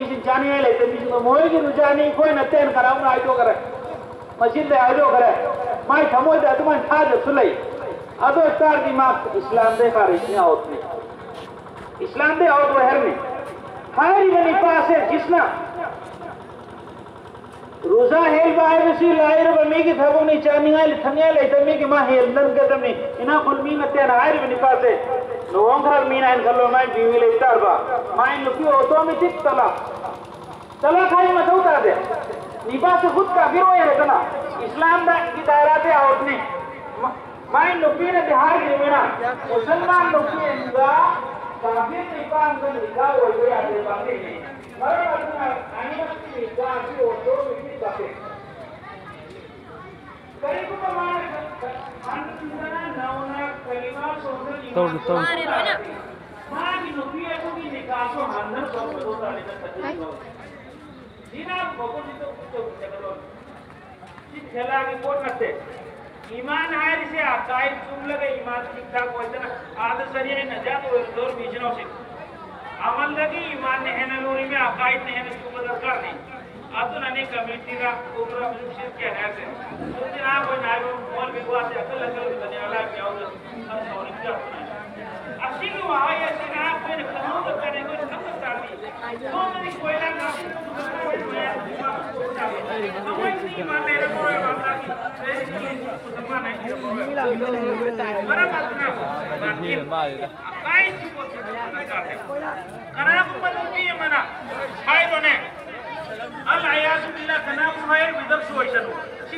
जानी है लेते भी मोए की रुजानी कोई न तेन कराऊं ना आइतो करे मशीन दे आइतो करे माई थमोय दे तुम था जो सुलाई अदो तार दिमाग इस्लाम दे खारिज नहीं होत नहीं इस्लाम दे और वहर में हारी बनी पास है जिसना रोजा हेल बाय बसी लायर बमी की थबो नहीं चानी है थनिया लेते मी की मां हेल नन के तमी इना खुलमी न तेन हारी बनी पास है लोगों घर मीना इन खलो माई बीवी ले तारबा माई लुकी ऑटोमेटिक तला खाई मत उतार दे निबा से खुद का गिरो है तना इस्लाम की दायरा से आउट नहीं माई लुकी ने बिहार की मीना मुसलमान लुकी इनका काफी निपान का निकाह हो गया है बाकी नहीं मगर अपना आईना की निकाह की ऑटो मिट्टी बाकी करीब प्रमाण अंतना नौना कलिमा सोने तो मां की लुकी है को की निकाह को हंदर को होता है जीना भगवान जी तो जगत जिस खेला की कोट नते ईमान है जिसे अकायद तुम लगे ईमान ठीक ठाक हो इतना आदत सरिया न जा तो जोर बीचना से अमल लगी ईमान ने है नूरी में अकायद ने है तुम दरकार नहीं अब तो नने कमेटी का ऊपर मुझे क्या है से तो दिन आप कोई ना बोल विवाद से अकल करने वाला क्या हो सब सॉरी क्या अच्छी भी वहां ये से आप कोई खनौत करेंगे सब ताली तो मेरी कोई ना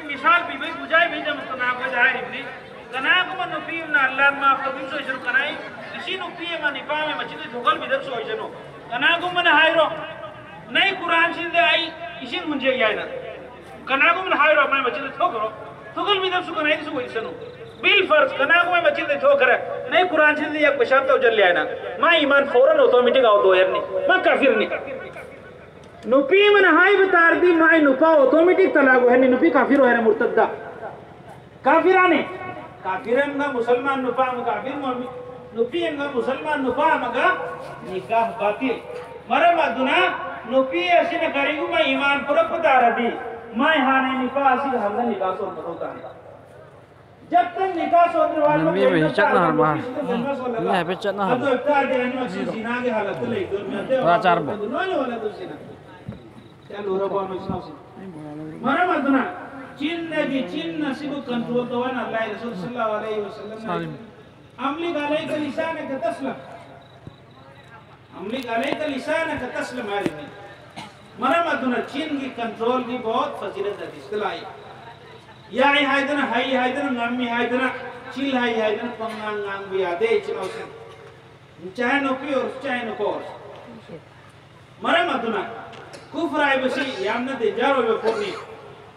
मिसाल भी भाई बुझाई भी जब तनाव जाहिर नहीं कनाक मन नुपी न अल्लाह माफ कभी सो इशर कनाई इसी नुपी मन निपा में मस्जिद धुगल भी दर सो इशनो कनाक मन हायरो नहीं कुरान सिंधे आई इसी मुंजे याय ना कनाक मन हायरो मैं मस्जिद ठोकरो धुगल भी दर सो कनाई सो इशनो बिल फर्ज कनाक में मस्जिद ठोकर नहीं कुरान सिंधे एक बशर्त तो जल याय ना मां ईमान फौरन ऑटोमेटिक आओ दो यार नहीं मां काफिर नहीं नुपी मन हाय बतार दी मां नुपा ऑटोमेटिक तलाक है नहीं नुपी काफिर है मुर्तद्दा काफिराने काफिरंगा मुसलमान नुपा काफिर नुपींगा मुसलमान नुपा मगा निकाह बातिल मरे मदुना नुपी ऐसी न करेंगे मैं ईमान पूरा पता रही मैं हाने निकाह ऐसी हमने निकाह सो होता है जब तक निकाह सो वाला में बेचत ना हरमा मैं बेचत ना अब तो इतना देने में सीना की हालत ले दो में चार बो वाला तो सीना क्या लोरा कौन में सुनाओ मरे मदुना चिन नसीबु कंट्रोल तो है अल्लाह रसूल सल्लल्लाहु अलैहि वसल्लम अमली गाले का लिसान का तस्लम अमली गाले का लिसान का तस्लम है मरा मदुना चिन की कंट्रोल की बहुत फजीलत है इस्तिलाई या हाइदन नम्मी हाइदन चिल हाइदन पंगांग गांग भी आदे चिनो से चाहे नोपी और चाहे नोकोर मरा मदुना कुफराई बसी यामना दे जारो बे फोनी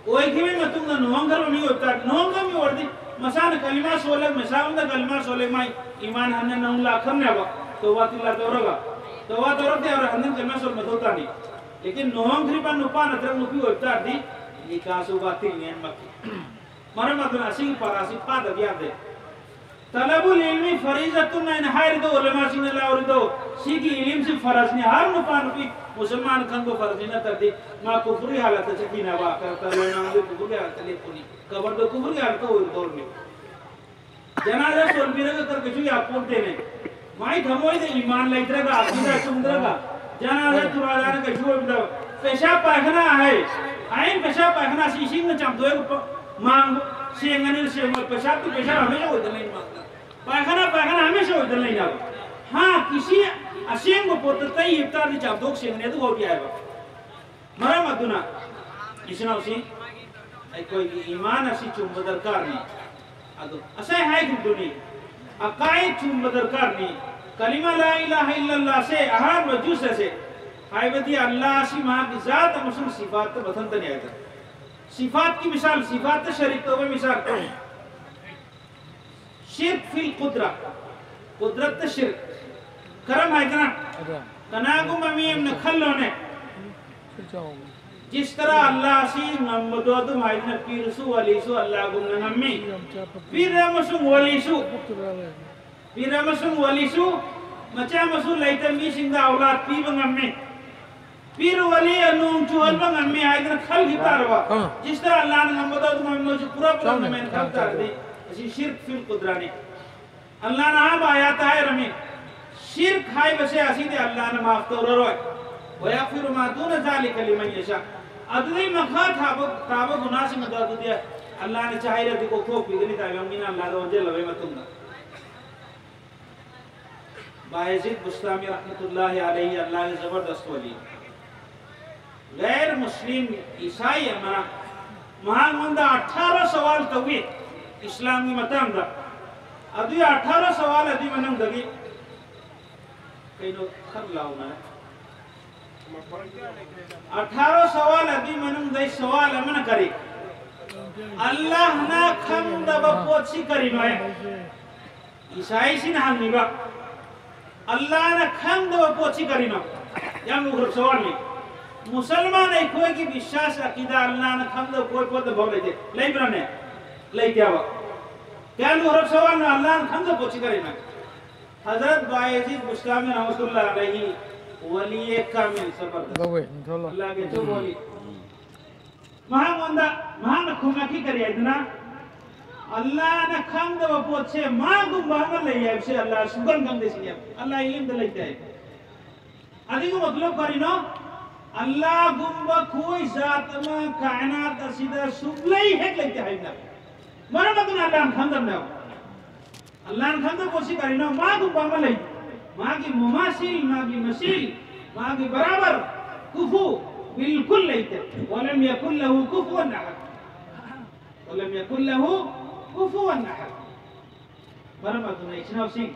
ओए किवे मतुंगा नोंगर में होता नोंगा में वर्दी मसान कलिमा सोले मसान दा कलिमा सोले माई ईमान हन्ने नौं लाखर ने बा तौबा तिला तोरगा तौबा तोरते और हन्ने कलिमा सोल मत होता नहीं लेकिन नोंग ग्रिपा नुपा नतर नुपी होता दी निकासु बाती ने मक्की मरे मदना सिंह परासी पाद दिया दे तलबुल इल्मी फरीजतुन इन हायर दो उलमा सिंह ला और दो सीखी इल्म से फर्ज ने हर नुपा नुपी मुसलमान खन को फर्ज न कर दी मां कुफरी हालत से की ना वा करता लेना मुझे कुफरी हालत ले पुनी कबर दो कुफरी हालत हो दौर में जनाजा सोल भी रगा कर कुछ आप बोलते ने माई धमोई दे ईमान लेतरा का अकीदा सुंदर का जनाजा तुरादान का जो भी पेशाब पाखना है आइन पेशाब पाखना सीसिंग न चम दो मांग सेंगने से पेशाब तो पेशाब हमेशा होता नहीं मांगता पाखना हमेशा होता नहीं ना हां किसी असेंग को पोतता ही इफ्तार दी चाबदोक सेंगने तो हो गया है मरा मदुना इसना उसी कोई ईमान असी चुम बदरकार नहीं अदो असे है गुदुनी अकायद चुम बदरकार नहीं कलिमा ला इलाहा इल्लल्लाह से अहद वजूस से हायबती अल्लाह सी मां की जात मसम सिफात तो बतन नहीं आता सिफात की मिसाल सिफात शरीक तो मिसाल शिर्क फिल कुदरत शिर्क करम है कना कनागु ममीम न खल्लोने जिस तरह अल्लाह सी नमदोद माइने पीरसु वलीसु अल्लाह गुम नम्मी पीरमसु वलीसु मचा मसु लैतमी सिंगा औलाद पी बंगम्मी पीर वली अनूम चुहल बंग में आयदन खल गितारवा जिस तरह अल्लाह ने हम बता दूं हम पूरा पूरा में खल कर दे ऐसी शिर्क फिल कुदरानी अल्लाह ने हम आयत है रमी शिर्क है बसे ऐसी दे अल्लाह ने माफ तो रोए वयगफिरु मा दून ज़ालिका लिमन यशा अदली मखा ताब गुनाह से मदद दिया अल्लाह ने चाहे रे को खो पिगनी ताबे मीना अल्लाह दो जे लवे मतुंगा बायजीद बुस्तामी रहमतुल्लाह अलैहि अल्लाह के जबरदस्त वली गैर मुस्लिम ईसाई हमारा महामंदा 18 सवाल तौहीद इस्लाम की मतम दा अभी 18 सवाल अभी मनम दगी कहीं नो खर लाओ ना 18 सवाल अभी मनम दई सवाल अमन करे अल्लाह ना खम दब पोची करी नो ईसाई सिन हम निबा अल्लाह ना खम दब पोची करी नो या मुगर सवाल नहीं मुसलमान है कोई की विश्वास अकीदा अल्लाह ने खम दब कोई पद भव लेते लई ब्रने लई क्या वा क्या मुगर सवाल ना अल्लाह ने खम दब पोची करी ना हजरत बायजीद बुस्तामी रहमतुल्लाह अलैहि वली कामिल जबरदस्त अल्लाह के जो वली महामंदा महान खुमा की करिए इतना अल्लाह ने खम दब पोछे मां गुंबा ले आए से अल्लाह सुगन गम देसी अल्लाह इल्म दे लेते है अधिक मतलब करिनो अल्लाह गुंबा कोई जात में कायनात सीधा सुबलई है लेते है ना मर मत ना अल्लाह खम दब ना अल्लाह ने खम दब पोछी करिनो मां गुंबा ले मां की मुमासिल मां की मसील मां की बराबर कुफू बिल्कुल लेते वलम यकुल लहू कुफुवन अहद वलम यकुल लहू कुफुवन अहद बरमत ने इस्लाम सिंह